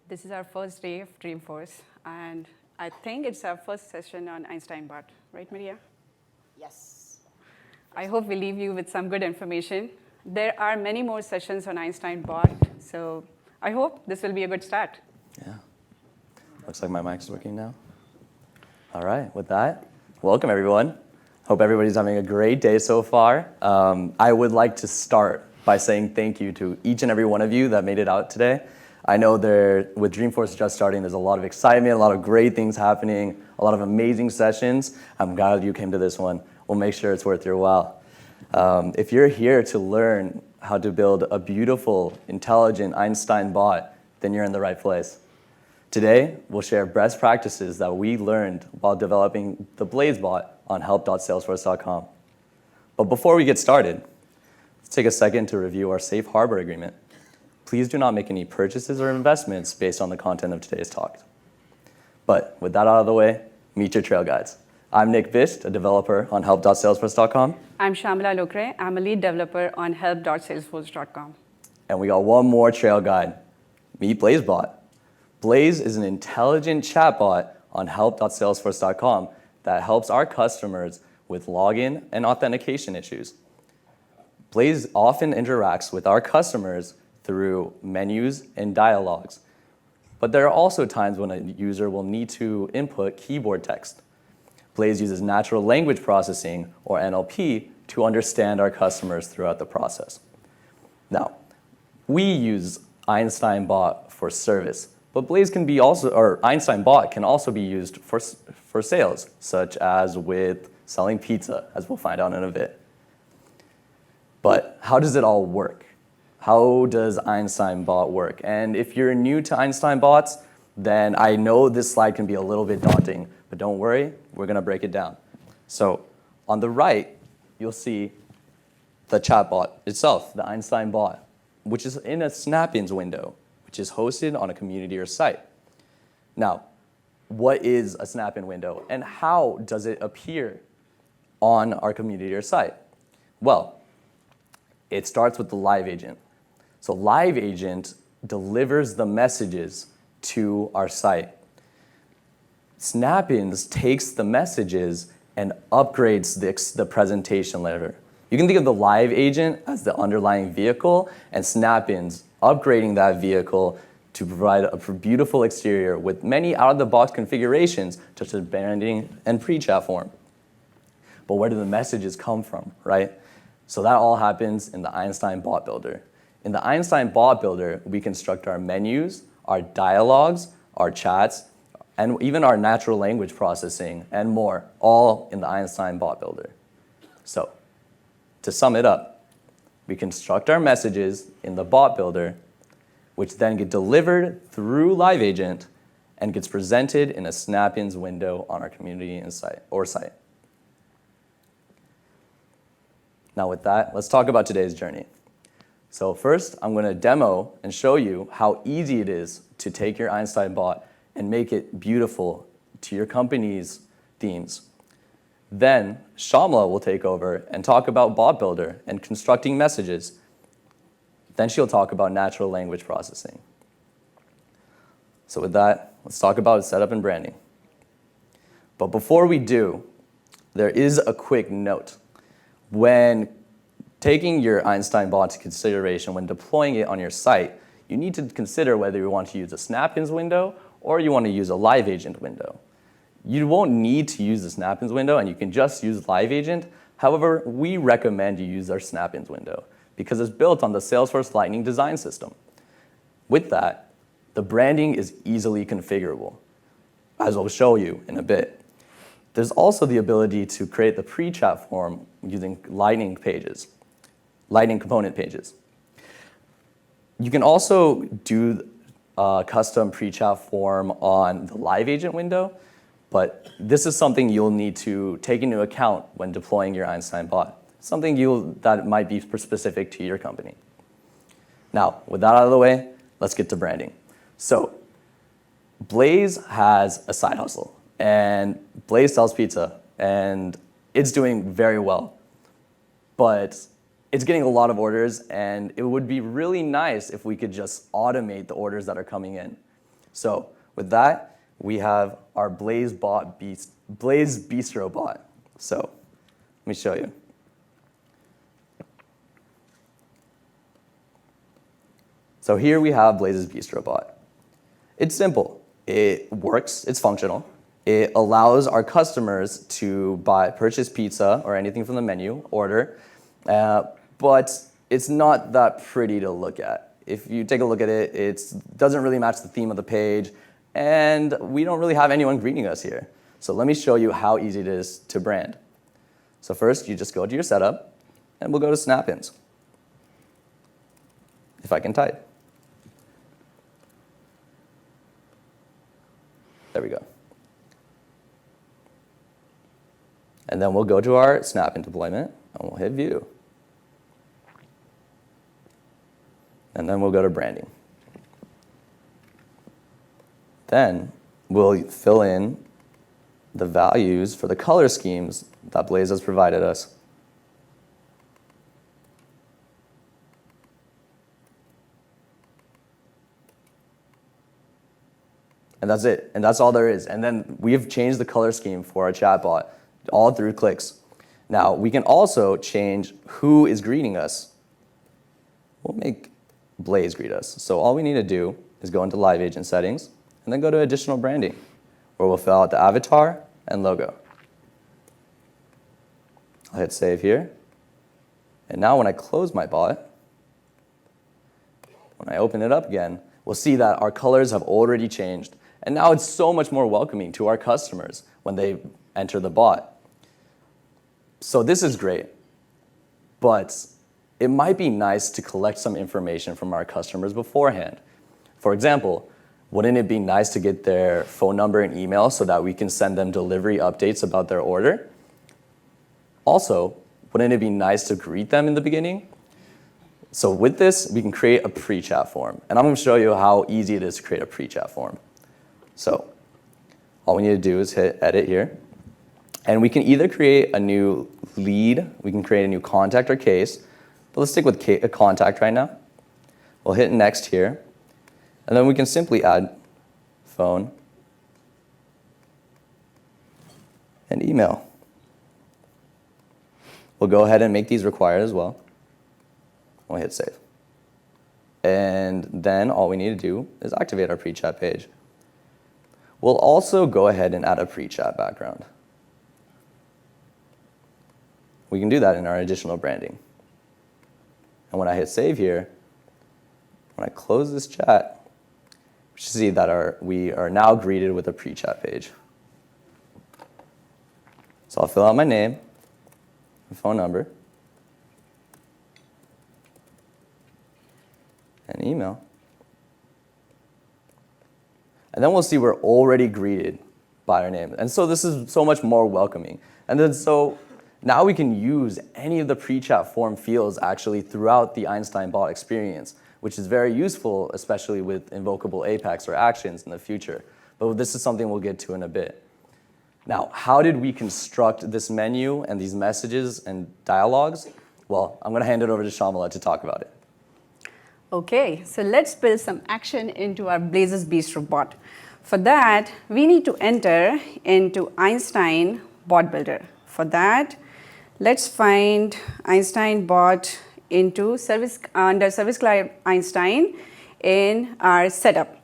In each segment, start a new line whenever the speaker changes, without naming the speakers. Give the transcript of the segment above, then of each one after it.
This is our first day of Dreamforce, and I think it's our first session on Einstein Bot, right, Maria?
Yes.
I hope we leave you with some good information. There are many more sessions on Einstein Bot, so I hope this will be a good start.
Yeah. Looks like my mic's working now. All right, with that, welcome everyone. Hope everybody's having a great day so far. I would like to start by saying thank you to each and every one of you that made it out today. I know with Dreamforce just starting, there's a lot of excitement, a lot of great things happening, a lot of amazing sessions. I'm glad you came to this one. We'll make sure it's worth your while. If you're here to learn how to build a beautiful, intelligent Einstein bot, then you're in the right place. Today, we'll share best practices that we learned while developing the Blaze bot on help.salesforce.com. But before we get started, let's take a second to review our safe harbor agreement. Please do not make any purchases or investments based on the content of today's talk. But with that out of the way, meet your trail guides. I'm Nick Bisht, a developer on help.salesforce.com.
I'm Shamala Lokre. I'm a lead developer on help.salesforce.com.
And we got one more trail guide. Meet BlazeBot. Blaze is an intelligent chatbot on help.salesforce.com that helps our customers with login and authentication issues. Blaze often interacts with our customers through menus and dialogues. But there are also times when a user will need to input keyboard text. Blaze uses natural language processing, or NLP, to understand our customers throughout the process. Now, we use Einstein Bot for service, but Einstein Bot can also be used for sales, such as with selling pizza, as we'll find out in a bit. But how does it all work? How does Einstein Bot work? And if you're new to Einstein Bots, then I know this slide can be a little bit daunting, but don't worry, we're gonna break it down. So on the right, you'll see the chatbot itself, the Einstein Bot, which is in a Snap-ins window, which is hosted on a community or site. Now, what is a Snap-in window and how does it appear on our community or site? Well, it starts with the live agent. So live agent delivers the messages to our site. Snap-ins takes the messages and upgrades the presentation layer. You can think of the live agent as the underlying vehicle and Snap-ins upgrading that vehicle to provide a beautiful exterior with many out-of-the-box configurations such as branding and pre-chat form. But where do the messages come from, right? So that all happens in the Einstein Bot Builder. In the Einstein Bot Builder, we construct our menus, our dialogues, our chats, and even our natural language processing and more, all in the Einstein Bot Builder. So, to sum it up, we construct our messages in the Bot Builder, which then get delivered through Live Agent and gets presented in a Snap-ins window on our community and site. Now with that, let's talk about today's journey. So first, I'm going to demo and show you how easy it is to take your Einstein Bot and make it beautiful to your company's themes. Then Shamla will take over and talk about Bot Builder and constructing messages. Then she'll talk about natural language processing. So with that, let's talk about setup and branding. But before we do, there is a quick note. When taking your Einstein Bot into consideration when deploying it on your site, you need to consider whether you want to use a Snap-ins window or you want to use a Live Agent window. You won't need to use the Snap-ins window and you can just use Live Agent. However, we recommend you use our Snap-ins window because it's built on the Salesforce Lightning design system. With that, the branding is easily configurable, as I'll show you in a bit. There's also the ability to create the pre-chat form using Lightning component pages. You can also do a custom pre-chat form on the Live Agent window, but this is something you'll need to take into account when deploying your Einstein Bot, something that might be specific to your company. Now, with that out of the way, let's get to branding. So, Blaze has a side hustle, and Blaze sells pizza, and it's doing very well. But it's getting a lot of orders, and it would be really nice if we could just automate the orders that are coming in. So with that, we have our Blaze Bistro bot. So let me show you. So here we have Blaze's Bistro bot. It's simple. It works. It's functional. It allows our customers to purchase pizza or anything from the menu, order, but it's not that pretty to look at. If you take a look at it, it doesn't really match the theme of the page, and we don't really have anyone greeting us here. So let me show you how easy it is to brand. So first, you just go to your setup, and we'll go to snap-ins, if I can type. There we go. And then we'll go to our snap-in deployment, and we'll hit View. And then we'll go to Branding. Then we'll fill in the values for the color schemes that Blaze has provided us. And that's it. And that's all there is. And then we've changed the color scheme for our chatbot all through clicks. Now, we can also change who is greeting us. We'll make Blaze greet us. So all we need to do is go into Live Agent settings and then go to Additional Branding, where we'll fill out the avatar and logo. I'll hit Save here. And now when I close my bot, when I open it up again, we'll see that our colors have already changed. And now it's so much more welcoming to our customers when they enter the bot. So this is great, but it might be nice to collect some information from our customers beforehand. For example, wouldn't it be nice to get their phone number and email so that we can send them delivery updates about their order? Also, wouldn't it be nice to greet them in the beginning? So with this, we can create a pre-chat form. And I'm going to show you how easy it is to create a pre-chat form. So all we need to do is hit Edit here. And we can either create a new lead, we can create a new contact or case, but let's stick with a contact right now. We'll hit Next here. And then we can simply add phone and email. We'll go ahead and make these required as well. We'll hit Save. And then all we need to do is activate our pre-chat page. We'll also go ahead and add a pre-chat background. We can do that in our additional branding. And when I hit Save here, when I close this chat, we should see that we are now greeted with a pre-chat page. So I'll fill out my name, my phone number, and email. And then we'll see we're already greeted by our name. And so this is so much more welcoming. And then so now we can use any of the pre-chat form fields actually throughout the Einstein bot experience, which is very useful, especially with invocable Apex or actions in the future. But this is something we'll get to in a bit. Now, how did we construct this menu and these messages and dialogues? Well, I'm going to hand it over to Shamala to talk about it.
Okay, so let's build some action into our Blaze's Bistro bot. For that, we need to enter into Einstein Bot Builder. For that, let's find Einstein bot into under Service Cloud Einstein in our setup.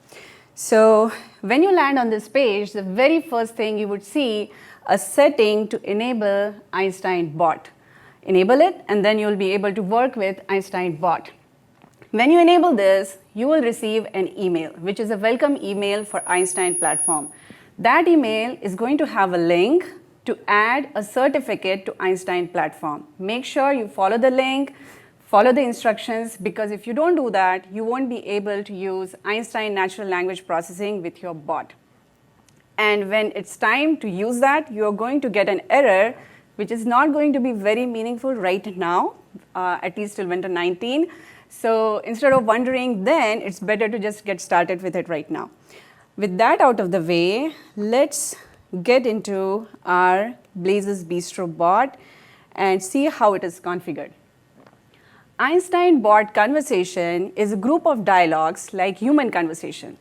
So when you land on this page, the very first thing you would see a setting to enable Einstein bot. Enable it, and then you'll be able to work with Einstein bot. When you enable this, you will receive an email, which is a welcome email for Einstein platform. That email is going to have a link to add a certificate to Einstein platform. Make sure you follow the link, follow the instructions, because if you don't do that, you won't be able to use Einstein natural language processing with your bot. And when it's time to use that, you're going to get an error, which is not going to be very meaningful right now, at least till winter 19. So instead of wondering then, it's better to just get started with it right now. With that out of the way, let's get into our Blaze's Bistro bot and see how it is configured. Einstein bot conversation is a group of dialogues like human conversation.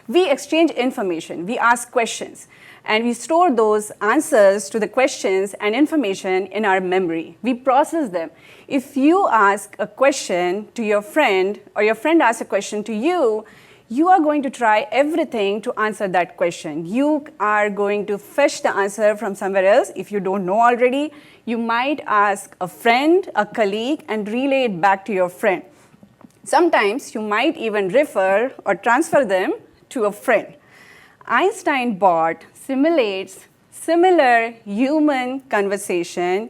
We exchange information, we ask questions, and we store those answers to the questions and information in our memory. We process them. If you ask a question to your friend, or your friend asks a question to you, you are going to try everything to answer that question. You are going to fetch the answer from somewhere else. If you don't know already, you might ask a friend, a colleague, and relay it back to your friend. Sometimes you might even refer or transfer them to a friend. Einstein bot simulates similar human conversation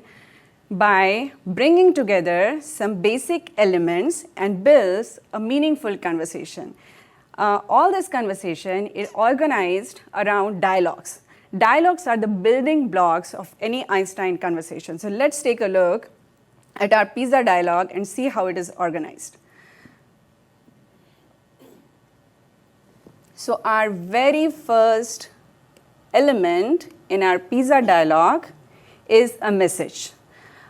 by bringing together some basic elements and builds a meaningful conversation. All this conversation is organized around dialogues. Dialogues are the building blocks of any Einstein conversation. So let's take a look at our pizza dialogue and see how it is organized. So our very first element in our pizza dialogue is a message.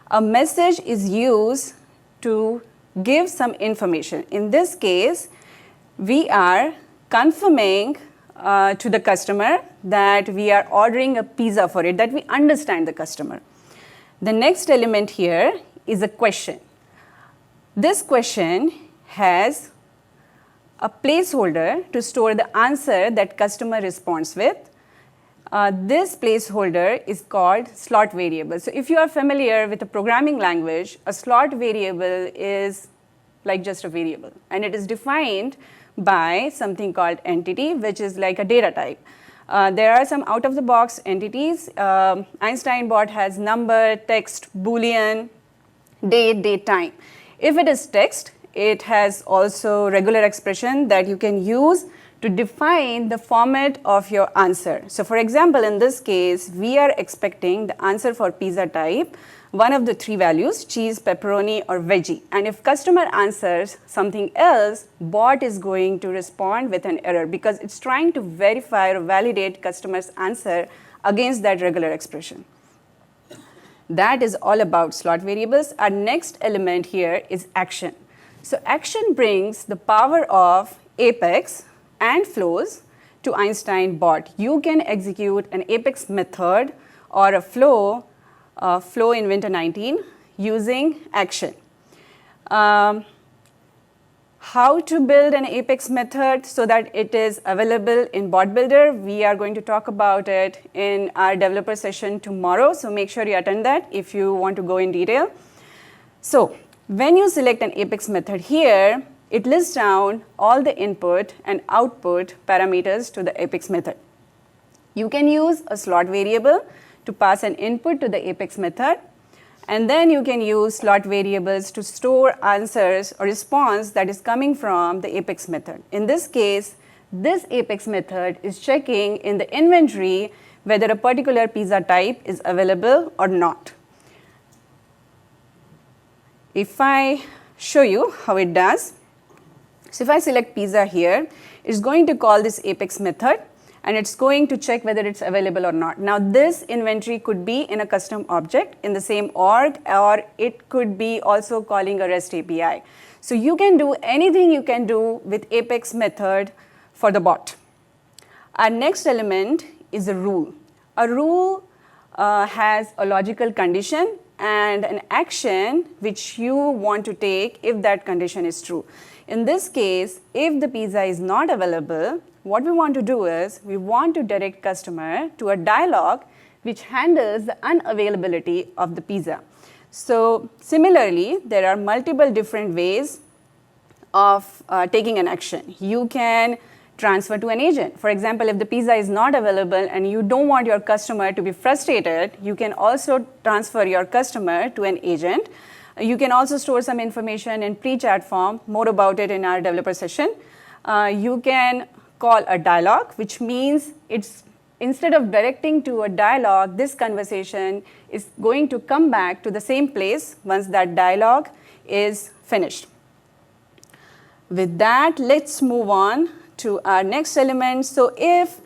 A message is used to give some information. In this case, we are confirming to the customer that we are ordering a pizza for it, that we understand the customer. The next element here is a question. This question has a placeholder to store the answer that customer responds with. This placeholder is called slot variable. So if you are familiar with a programming language, a slot variable is like just a variable, and it is defined by something called entity, which is like a data type. There are some out-of-the-box entities. Einstein bot has number, text, Boolean, date, time. If it is text, it has also regular expression that you can use to define the format of your answer. So for example, in this case, we are expecting the answer for pizza type, one of the three values, cheese, pepperoni, or veggie. And if customer answers something else, bot is going to respond with an error because it's trying to verify or validate customer's answer against that regular expression. That is all about slot variables. Our next element here is action. So action brings the power of Apex and flows to Einstein bot. You can execute an Apex method or a flow in Winter 19 using action. How to build an Apex method so that it is available in Bot Builder, we are going to talk about it in our developer session tomorrow, so make sure you attend that if you want to go in detail. So when you select an Apex method here, it lists down all the input and output parameters to the Apex method. You can use a slot variable to pass an input to the Apex method, and then you can use slot variables to store answers or response that is coming from the Apex method. In this case, this Apex method is checking in the inventory whether a particular pizza type is available or not. If I show you how it does, so if I select pizza here, it's going to call this Apex method, and it's going to check whether it's available or not. Now this inventory could be in a custom object in the same org, or it could be also calling a REST API. So you can do anything you can do with Apex method for the bot. Our next element is a rule. A rule has a logical condition and an action which you want to take if that condition is true. In this case, if the pizza is not available, what we want to do is we want to direct customer to a dialog which handles the unavailability of the pizza. So similarly, there are multiple different ways of taking an action. You can transfer to an agent. For example, if the pizza is not available and you don't want your customer to be frustrated, you can also transfer your customer to an agent. You can also store some information in pre-chat form, more about it in our developer session. You can call a dialog, which means it's instead of directing to a dialog, this conversation is going to come back to the same place once that dialog is finished. With that, let's move on to our next element. So if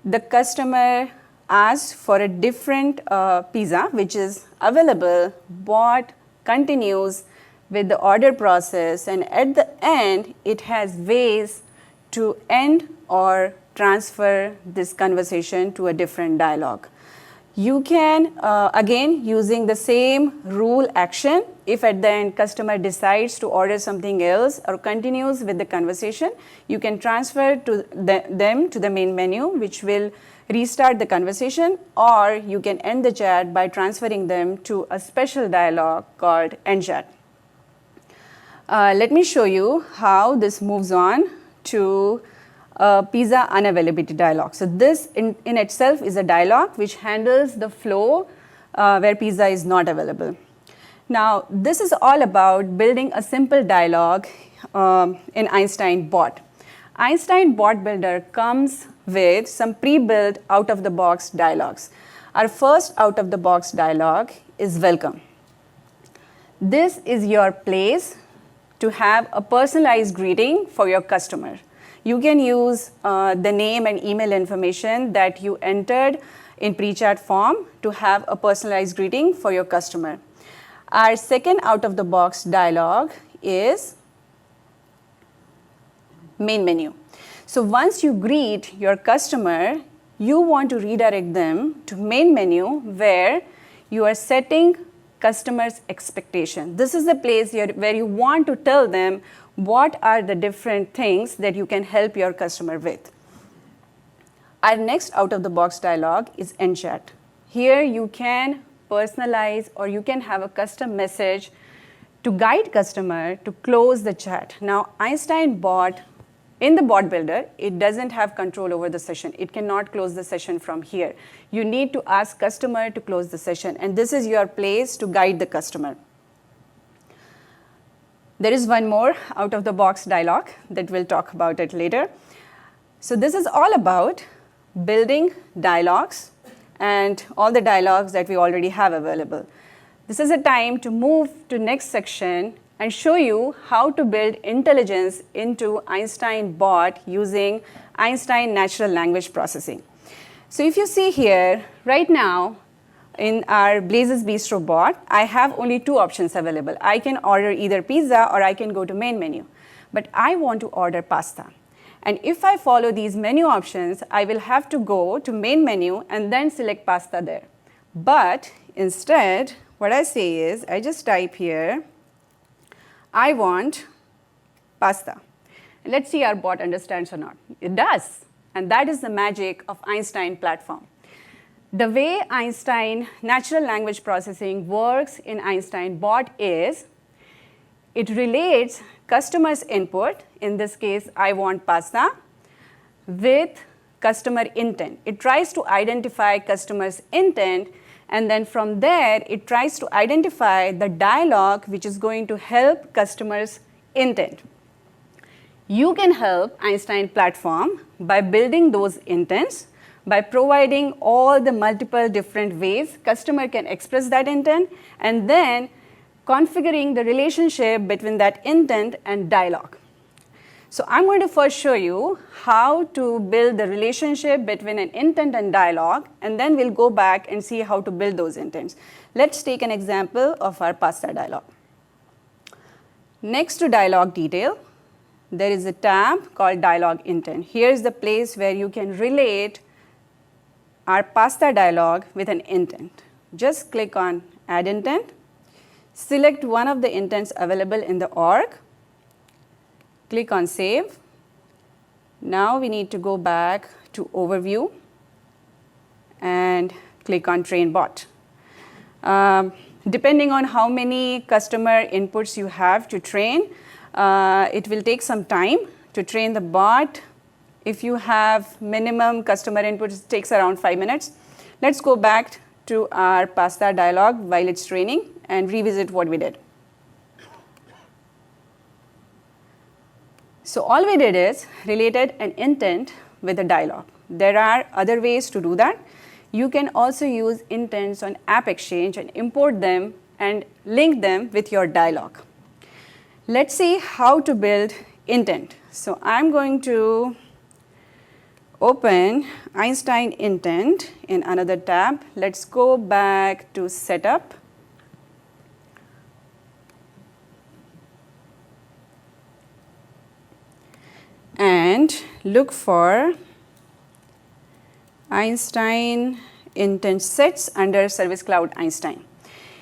the customer asks for a different pizza which is available, bot continues with the order process, and at the end it has ways to end or transfer this conversation to a different dialogue. You can, again, using the same rule action, if at the end customer decides to order something else or continues with the conversation, you can transfer to them to the main menu, which will restart the conversation, or you can end the chat by transferring them to a special dialogue called end chat. Let me show you how this moves on to pizza unavailability dialog. So this in itself is a dialog which handles the flow where pizza is not available. Now this is all about building a simple dialog in Einstein Bot. Einstein Bot Builder comes with some pre-built out-of-the-box dialogues. Our first out-of-the-box dialog is welcome. This is your place to have a personalized greeting for your customer. You can use the name and email information that you entered in pre-chat form to have a personalized greeting for your customer. Our second out-of-the-box dialog is main menu. So once you greet your customer, you want to redirect them to main menu where you are setting customers' expectation. This is the place where you want to tell them what are the different things that you can help your customer with. Our next out-of-the-box dialog is end chat. Here you can personalize or you can have a custom message to guide customer to close the chat. Now Einstein Bot, in the bot builder, it doesn't have control over the session. It cannot close the session from here. You need to ask customer to close the session, and this is your place to guide the customer. There is one more out-of-the-box dialog that we'll talk about it later. So this is all about building dialogues and all the dialogues that we already have available. This is a time to move to next section and show you how to build intelligence into Einstein Bot using Einstein natural language processing. So if you see here, right now, in our Blazes Bistro bot, I have only two options available. I can order either pizza or I can go to main menu. But I want to order pasta. And if I follow these menu options, I will have to go to main menu and then select pasta there. But instead, what I say is, I just type here, I want pasta. And let's see our bot understands or not. It does. And that is the magic of Einstein platform. The way Einstein natural language processing works in Einstein Bot is it relates customer's input, in this case, I want pasta, with customer intent. It tries to identify customer's intent, and then from there, it tries to identify the dialogue which is going to help customer's intent. You can help Einstein platform by building those intents, by providing all the multiple different ways customer can express that intent, and then configuring the relationship between that intent and dialogue. So I'm going to first show you how to build the relationship between an intent and dialogue, and then we'll go back and see how to build those intents. Let's take an example of our pasta dialogue. Next to dialogue detail, there is a tab called dialogue intent. Here's the place where you can relate our pasta dialogue with an intent. Just click on add intent, select one of the intents available in the org, click on save. Now we need to go back to overview and click on train bot. Depending on how many customer inputs you have to train, it will take some time to train the bot. If you have minimum customer inputs, it takes around 5 minutes. Let's go back to our pasta dialogue while it's training and revisit what we did. So all we did is related an intent with a dialogue. There are other ways to do that. You can also use intents on App Exchange and import them and link them with your dialogue. Let's see how to build intent. So I'm going to open Einstein intent in another tab. Let's go back to setup. And intent, look for Einstein intent sets under Service Cloud Einstein.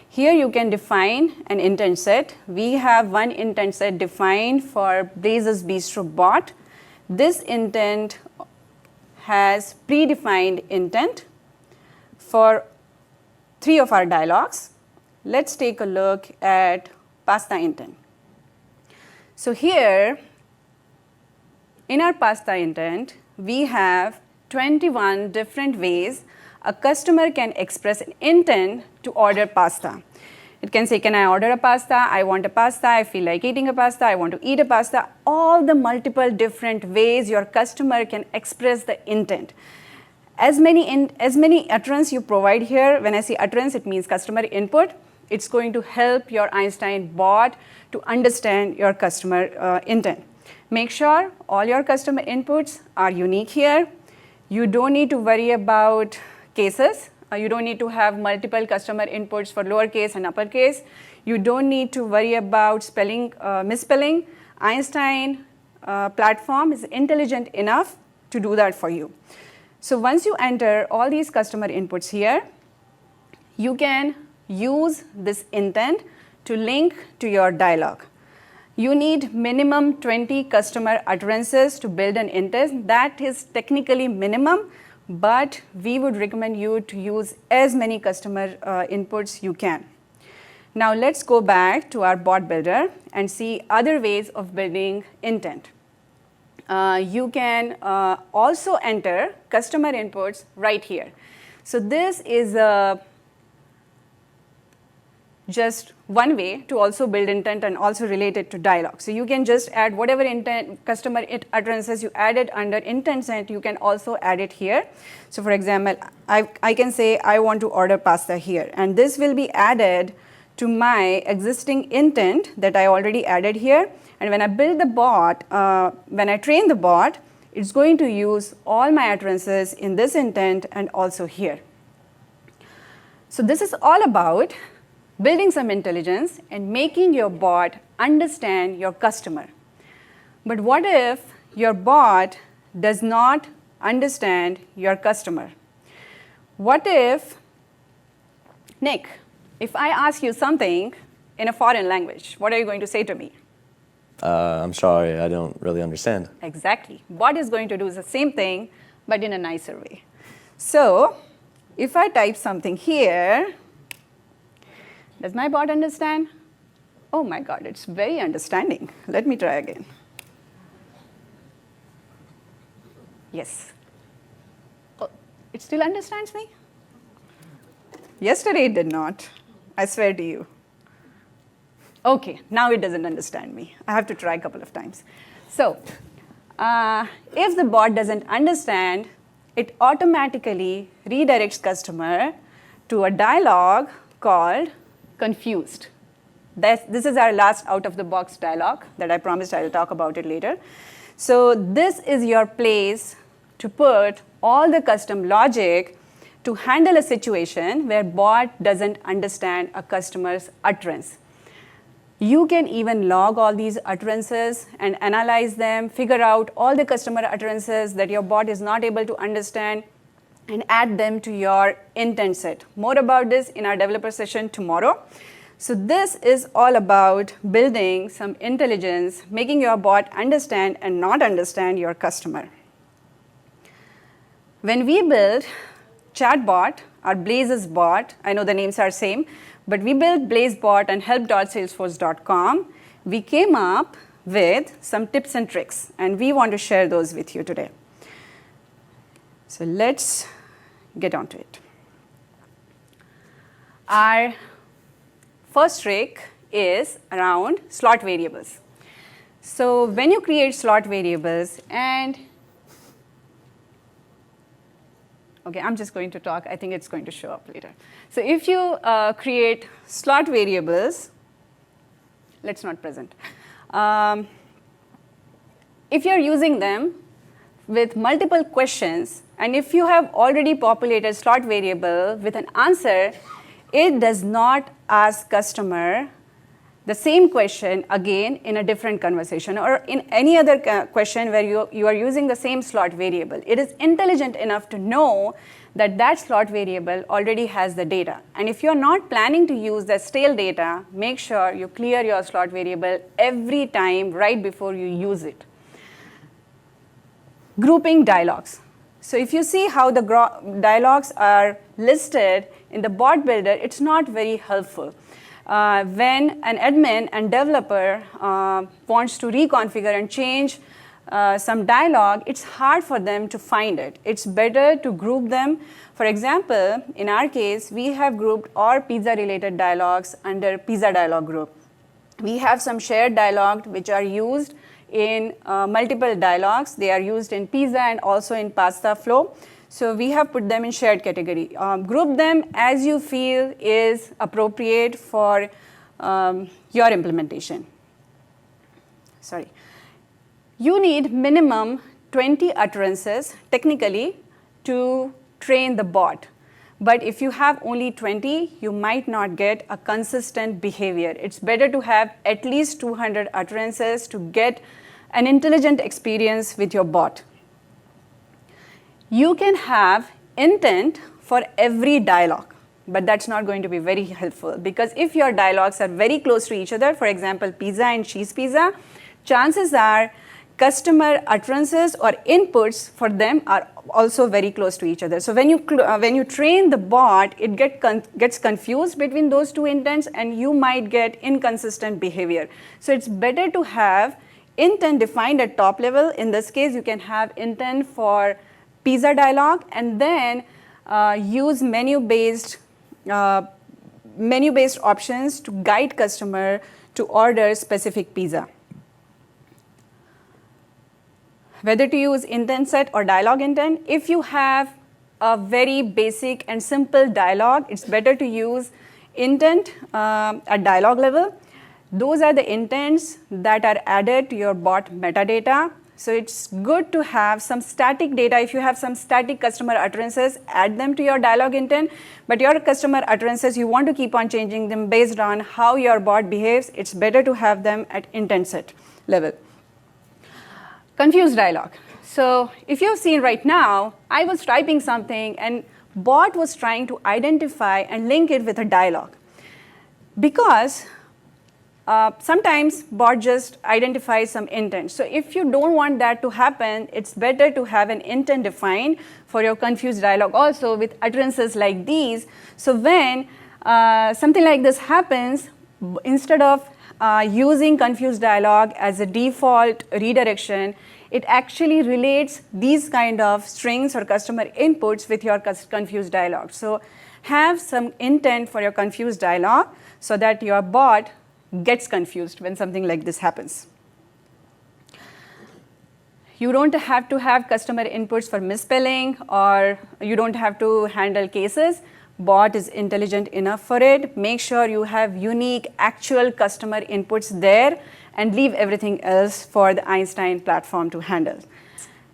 Here you can define an intent set. We have one intent set defined for Blazes Bistro bot. This intent has predefined intent for 3 of our dialogues. Let's take a look at pasta intent. So here, in our pasta intent, we have 21 different ways a customer can express an intent to order pasta. It can say, can I order a pasta? I want a pasta. I feel like eating a pasta. I want to eat a pasta. All the multiple different ways your customer can express the intent. As many utterance you provide here, when I say utterance, it means customer input. It's going to help your Einstein bot to understand your customer intent. Make sure all your customer inputs are unique here. You don't need to worry about cases. You don't need to have multiple customer inputs for lowercase and uppercase. You don't need to worry about misspelling. Einstein platform is intelligent enough to do that for you. So once you enter all these customer inputs here, you can use this intent to link to your dialogue. You need minimum 20 customer utterances to build an intent. That is technically minimum, but we would recommend you to use as many customer inputs you can. Now let's go back to our bot builder and see other ways of building intent. You can also enter customer inputs right here. So this is just one way to also build intent and also relate it to dialogue. So you can just add whatever intent customer utterances you added under intent set, you can also add it here. So for example, I can say I want to order pasta here, and this will be added to my existing intent that I already added here. And when I build the bot, when I train the bot, it's going to use all my utterances in this intent and also here. So this is all about building some intelligence and making your bot understand your customer. But what if your bot does not understand your customer? What if, Nick, if I ask you something in a foreign language, what are you going to say to me?
I'm sorry, I don't really understand.
Exactly. Bot is going to do the same thing, but in a nicer way. So if I type something here, does my bot understand? Oh my God, it's very understanding. Let me try again. Yes. Oh, it still understands me? Yesterday it did not. I swear to you. Okay, now it doesn't understand me. I have to try a couple of times. So if the bot doesn't understand, it automatically redirects customer to a dialogue called confused. This is our last out-of-the-box dialogue that I promised I'll talk about it later. So this is your place to put all the custom logic to handle a situation where bot doesn't understand a customer's utterance. You can even log all these utterances and analyze them, figure out all the customer utterances that your bot is not able to understand, and add them to your intent set. More about this in our developer session tomorrow. So this is all about building some intelligence, making your bot understand and not understand your customer. When we built chatbot or Blazes bot, I know the names are same, but we built BlazeBot and help.salesforce.com. We came up with some tips and tricks, and we want to share those with you today. So let's get on to it. Our first trick is around slot variables. So when you create slot variables and okay, I'm just going to talk. I think it's going to show up later. So if you create slot variables, let's not present. If you're using them with multiple questions, and if you have already populated slot variable with an answer, it does not ask customer the same question again in a different conversation or in any other question where you are using the same slot variable. It is intelligent enough to know that that slot variable already has the data. And if you're not planning to use the stale data, make sure you clear your slot variable every time right before you use it. Grouping dialogues. So if you see how the dialogues are listed in the bot builder, it's not very helpful. When an admin and developer wants to reconfigure and change some dialogue, it's hard for them to find it. It's better to group them. For example, in our case, we have grouped all pizza-related dialogues under pizza dialogue group. We have some shared dialogue which are used in multiple dialogues. They are used in pizza and also in pasta flow. So we have put them in shared category. Group them as you feel is appropriate for your implementation. Sorry. You need minimum 20 utterances technically to train the bot. But if you have only 20, you might not get a consistent behavior. It's better to have at least 200 utterances to get an intelligent experience with your bot. You can have intent for every dialogue, but that's not going to be very helpful because if your dialogues are very close to each other, for example, pizza and cheese pizza, chances are customer utterances or inputs for them are also very close to each other. So when you train the bot, it gets confused between those two intents and you might get inconsistent behavior. So it's better to have intent defined at top level. In this case, you can have intent for pizza dialogue and then use menu-based options to guide customer to order specific pizza. Whether to use intent set or dialogue intent, if you have a very basic and simple dialogue, it's better to use intent at dialogue level. Those are the intents that are added to your bot metadata. So it's good to have some static data. If you have some static customer utterances, add them to your dialogue intent. But your customer utterances, you want to keep on changing them based on how your bot behaves. It's better to have them at intent set level. Confused dialogue. So if you've seen right now, I was typing something and bot was trying to identify and link it with a dialogue. Because sometimes bot just identifies some intent. So if you don't want that to happen, it's better to have an intent defined for your confused dialogue also with utterances like these. So when something like this happens, instead of using confused dialogue as a default redirection, it actually relates these kind of strings or customer inputs with your confused dialogue. So have some intent for your confused dialogue so that your bot gets confused when something like this happens. You don't have to have customer inputs for misspelling or you don't have to handle cases. Bot is intelligent enough for it. Make sure you have unique actual customer inputs there and leave everything else for the Einstein platform to handle.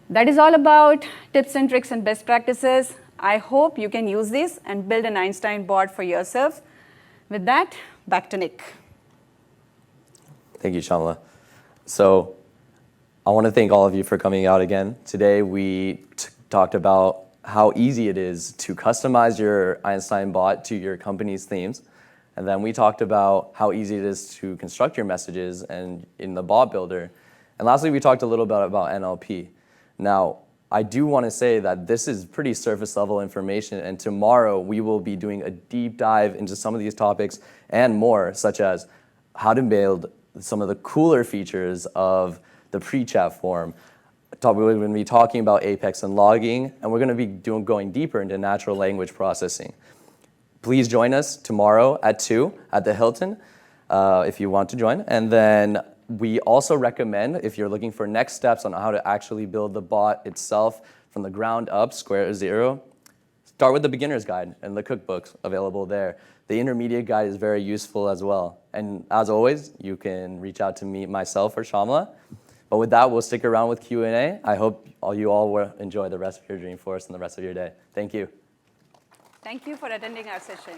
That is all about tips and tricks and best practices. I hope you can use this and build an Einstein bot for yourself. With that, back to Nick.
Thank you, Shamla. So I want to thank all of you for coming out again. Today we talked about how easy it is to customize your Einstein bot to your company's themes. And then we talked about how easy it is to construct your messages and in the bot builder. And lastly, we talked a little bit about NLP. Now, I do want to say that this is pretty surface level information, and tomorrow we will be doing a deep dive into some of these topics and more, such as how to build some of the cooler features of the pre-chat form. We're going to be talking about Apex and logging, and we're going to be going deeper into natural language processing. Please join us tomorrow at 2 at the Hilton if you want to join. And then we also recommend, if you're looking for next steps on how to actually build the bot itself from the ground up, square zero, start with the beginner's guide and the cookbooks available there. The intermediate guide is very useful as well. And as always, you can reach out to me, myself, or Shamla. But with that, we'll stick around with Q&A. I hope you all will enjoy the rest of your Dreamforce and the rest of your day. Thank you.
Thank you for attending our session.